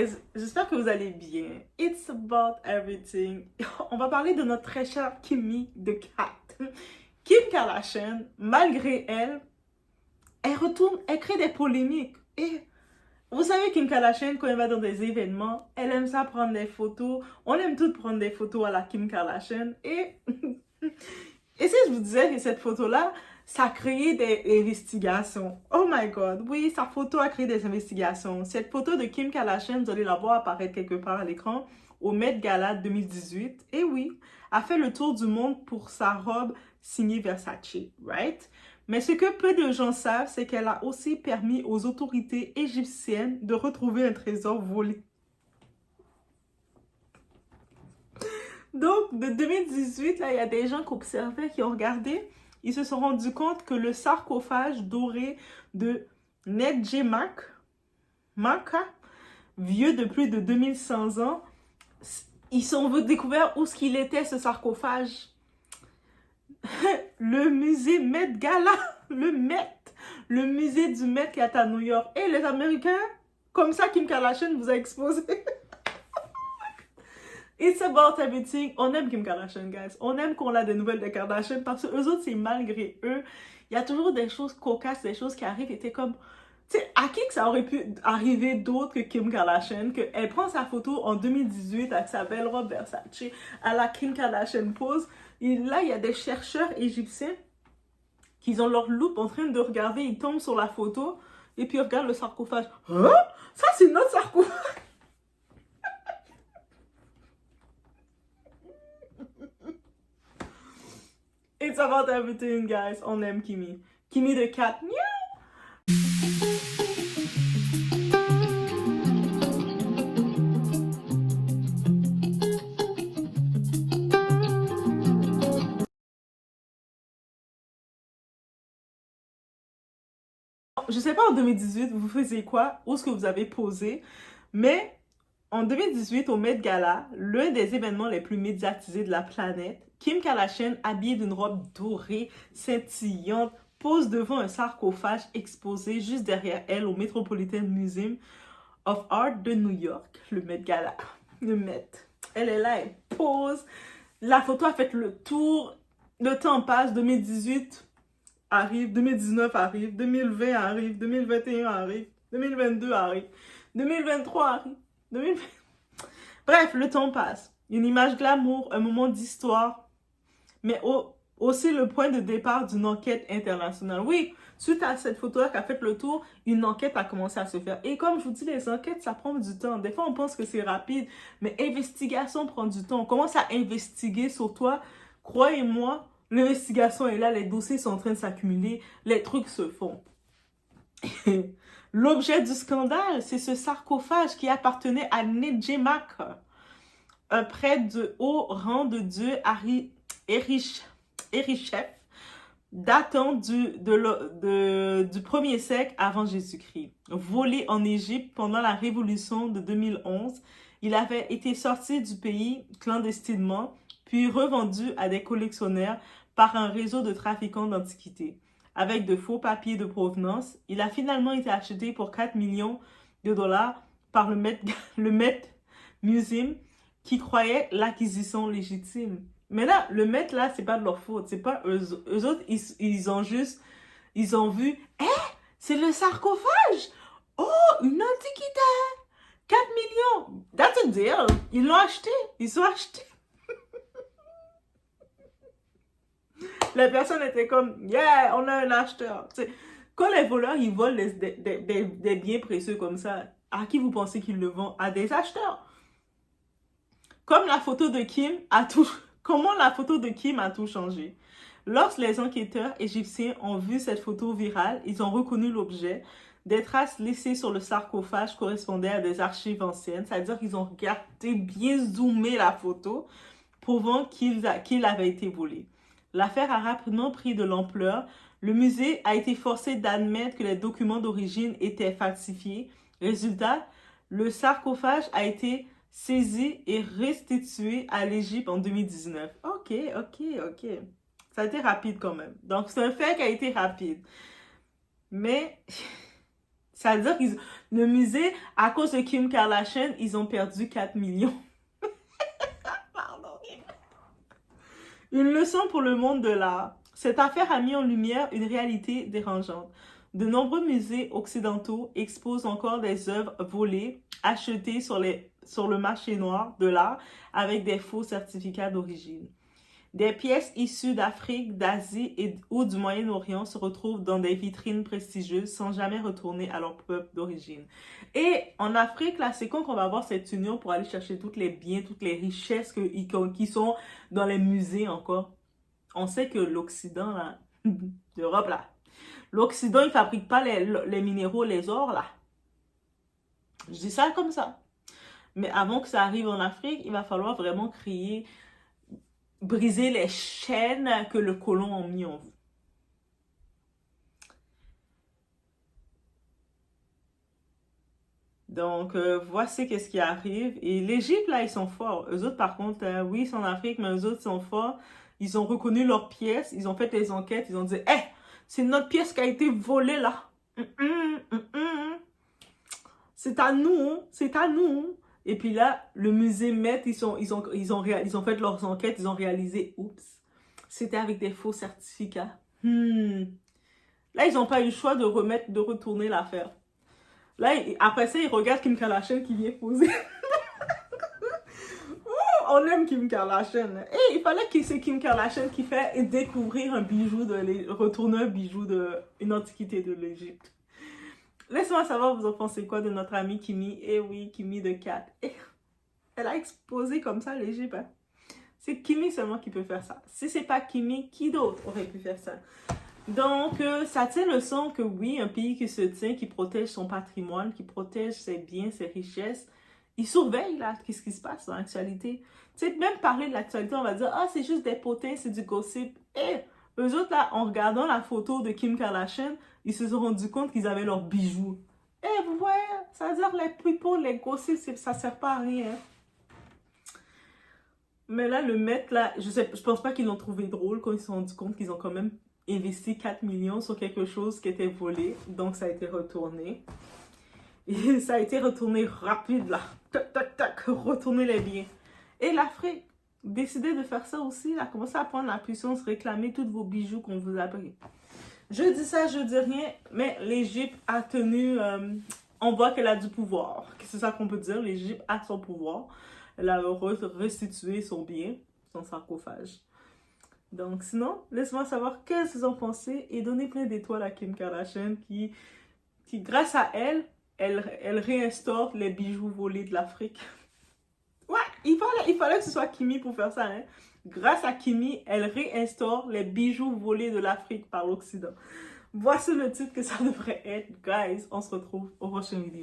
guys, j'espère que vous allez bien. It's about everything. On va parler de notre très chère Kimi de Kat. Kim Kardashian, malgré elle, elle crée des polémiques. Et vous savez, Kim Kardashian, quand elle va dans des événements, elle aime ça prendre des photos. On aime toutes prendre des photos à la Kim Kardashian. Et si je vous disais que cette photo-là, ça a créé des investigations. Oh my god, oui, sa photo a créé des investigations. Cette photo de Kim Kardashian, vous allez la voir apparaître quelque part à l'écran, au Met Gala 2018. Et oui, a fait le tour du monde pour sa robe signée Versace, right? Mais ce que peu de gens savent, c'est qu'elle a aussi permis aux autorités égyptiennes de retrouver un trésor volé. Donc, de 2018, là, il y a des gens qui observaient, qui ont regardé. Ils se sont rendus compte que le sarcophage doré de Nedjemak, vieux de plus de 2100 ans, ils ont découvert où ce qu'il était, ce sarcophage. Le musée Met Gala, le musée du Met qui est à New York. Et les Américains, comme ça, Kim Kardashian vous a exposé. It's about everything. On aime Kim Kardashian, guys. On aime qu'on a des nouvelles de Kardashian parce que eux autres, c'est malgré eux. Il y a toujours des choses cocasses, des choses qui arrivent et t'es comme... Tu sais, à qui que ça aurait pu arriver d'autre que Kim Kardashian, qu'elle prend sa photo en 2018 avec sa belle robe Versace, à la Kim Kardashian pose. Et là, il y a des chercheurs égyptiens qui ont leur loupe en train de regarder, ils tombent sur la photo et puis ils regardent le sarcophage. Hein? Ça, c'est notre sarcophage! It's about everything, guys. On aime Kimi. Kimi de Kat. Je sais pas en 2018, vous faisiez quoi? Où est-ce que vous avez posé? Mais en 2018, au Met Gala, l'un des événements les plus médiatisés de la planète, Kim Kardashian, habillée d'une robe dorée, scintillante, pose devant un sarcophage exposé juste derrière elle au Metropolitan Museum of Art de New York, le Met Gala. Le Met. Elle est là, elle pose. La photo a fait le tour. Le temps passe, 2018 arrive, 2019 arrive, 2020 arrive, 2021 arrive, 2022 arrive, 2023 arrive, 2020... Bref, le temps passe. Une image glamour, un moment d'histoire, mais aussi le point de départ d'une enquête internationale. Oui, suite à cette photo-là qui a fait le tour, une enquête a commencé à se faire. Et comme je vous dis, les enquêtes, ça prend du temps. Des fois, on pense que c'est rapide, mais investigation prend du temps. On commence à investiguer sur toi. Croyez-moi, l'investigation est là, les dossiers sont en train de s'accumuler, les trucs se font. L'objet du scandale, c'est ce sarcophage qui appartenait à Nedjemak, un prêtre de haut rang de Dieu Erichef, datant du 1er siècle avant Jésus-Christ. Volé en Égypte pendant la révolution de 2011, il avait été sorti du pays clandestinement, puis revendu à des collectionneurs par un réseau de trafiquants d'antiquités. Avec de faux papiers de provenance, il a finalement été acheté pour 4 millions de dollars par le Met Museum qui croyait l'acquisition légitime. Mais là, le Met, là, c'est pas de leur faute. C'est pas eux autres, ils ont vu, c'est le sarcophage! Oh, une antiquité! 4 millions! That's a deal! Ils l'ont acheté! Ils ont acheté! La personne était comme, yeah, on a un acheteur. T'sais, quand les voleurs, ils volent des biens précieux comme ça, à qui vous pensez qu'ils le vendent? À des acheteurs. Comme la photo de Kim a tout... Comment la photo de Kim a tout changé? Lorsque les enquêteurs égyptiens ont vu cette photo virale, ils ont reconnu l'objet. Des traces laissées sur le sarcophage correspondaient à des archives anciennes, c'est-à-dire qu'ils ont regardé bien zoomer la photo, prouvant qu'il avait été volé. L'affaire a rapidement pris de l'ampleur. Le musée a été forcé d'admettre que les documents d'origine étaient falsifiés. Résultat, le sarcophage a été saisi et restitué à l'Égypte en 2019. Ok. Ça a été rapide quand même. Donc, c'est un fait qui a été rapide. Mais, ça veut dire qu'ils... Le musée, à cause de Kim Kardashian, ils ont perdu 4 millions. Pardon. Une leçon pour le monde de l'art. Cette affaire a mis en lumière une réalité dérangeante. De nombreux musées occidentaux exposent encore des œuvres volées, achetées sur le marché noir de l'art avec des faux certificats d'origine. Des pièces issues d'Afrique, d'Asie ou du Moyen-Orient se retrouvent dans des vitrines prestigieuses sans jamais retourner à leur peuple d'origine. Et en Afrique, là, c'est quand on va avoir cette union pour aller chercher tous les biens, toutes les richesses qui sont dans les musées encore. On sait que l'Occident, là, l'Europe, là, l'Occident, il ne fabrique pas les minéraux, les ors, là. Je dis ça comme ça. Mais avant que ça arrive en Afrique, il va falloir vraiment briser les chaînes que le colon a mis en vous. Donc, voici qu'est-ce qui arrive. Et l'Égypte, là, ils sont forts. Eux autres, par contre, oui, ils sont en Afrique, mais eux autres sont forts. Ils ont reconnu leurs pièces, ils ont fait des enquêtes, ils ont dit « Hey, c'est notre pièce qui a été volée, là. C'est à nous, c'est à nous. » Et puis là, le musée Met, ils ont fait leurs enquêtes, ils ont réalisé, oups, c'était avec des faux certificats. Là, ils n'ont pas eu le choix de retourner l'affaire. Là, après ça, ils regardent Kim Kardashian qui vient poser. On aime Kim Kardashian. Et il fallait que c'est Kim Kardashian qui fait découvrir retourner un bijou d'une antiquité de l'Égypte. Laissez-moi savoir, vous en pensez quoi de notre amie Kimi. Eh oui, Kimi de Cat. Elle a exposé comme ça l'Égypte. Hein. C'est Kimi seulement qui peut faire ça. Si c'est pas Kimi, qui d'autre aurait pu faire ça? Donc, ça tient leçon que oui, un pays qui se tient, qui protège son patrimoine, qui protège ses biens, ses richesses, il surveille là, qu'est-ce qui se passe dans l'actualité. Tu sais, même parler de l'actualité, on va dire, ah, c'est juste des potins, c'est du gossip. Eux autres là, en regardant la photo de Kim Kardashian, ils se sont rendus compte qu'ils avaient leurs bijoux. Vous voyez, ça veut dire les people, les gossips, ça sert pas à rien. Mais là, le maître, là, je pense pas qu'ils l'ont trouvé drôle quand ils se sont rendus compte qu'ils ont quand même investi 4 millions sur quelque chose qui était volé. Donc, ça a été retourné. Et ça a été retourné rapide, là. Tac, tac, tac, retourner les biens. Et l'Afrique, décidez de faire ça aussi, là. Commencez à prendre la puissance, réclamer tous vos bijoux qu'on vous a pris. Je dis ça, je dis rien, mais l'Égypte a tenu... on voit qu'elle a du pouvoir. C'est ça qu'on peut dire. L'Égypte a son pouvoir. Elle a restitué son bien, son sarcophage. Donc, sinon, laisse-moi savoir qu'est-ce que vous en pensez et donnez plein d'étoiles à Kim Kardashian qui grâce à elle réinstaure les bijoux volés de l'Afrique. Ouais, il fallait que ce soit Kimi pour faire ça. Hein. Grâce à Kimi, elle réinstaure les bijoux volés de l'Afrique par l'Occident. Voici le titre que ça devrait être. Guys, on se retrouve au prochain vidéo.